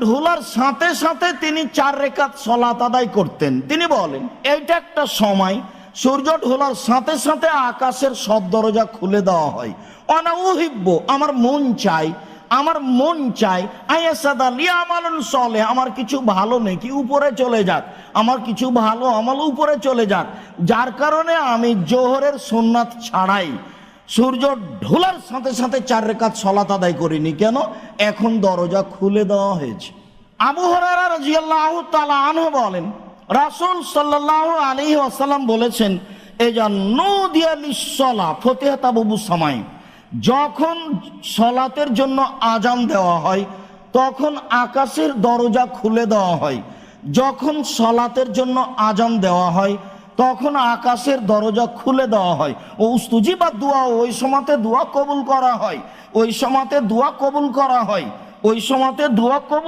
ঢোলার সাথে সাথে তিনি 4 রাকাত সালাত আদায় করতেন। তিনি বলেন এইটা একটা সময় সূর্য ঢোলার সাথে সাথে আকাশের সব দরজা খুলে দেওয়া হয়। অনা উহিব্বু, আমার মন চাই আয়াসাদা লিয়ামালুন সলে, আমার কিছু ভালো নেকি উপরে চলে যাক, আমার কিছু ভালো আমল উপরে চলে যাক, যার কারণে আমি জোহরের সুন্নাত ছাড়াই সূর্য ঢোলার সাথে সাথে 4 রাকাত সালাত আদায় করিনি। কেন? এখন দরজা খুলে দেওয়া হয়েছে। আবু হুরায়রা রাদিয়াল্লাহু তাআলা আনহু বলেন, রাসূল সাল্লাল্লাহু আলাইহি ওয়াসাল্লাম বলেছেন, এজা নুদিয়া লিস-সালাহ ফতিহাত আবওয়াবুস সামাই, যখন সালাতের জন্য আজান দেওয়া হয় তখন আকাশের দরজা খুলে দেওয়া হয়। যখন সালাতের জন্য আজান দেওয়া হয় তখন আকাশের দরজা খুলে দেওয়া হয়। ও উস্তুজিবা দোয়া, ওই সময়তে দোয়া কবুল করা হয়, ওই সময়তে দোয়া কবুল করা হয়, ওই সময়তে দোয়া কবুল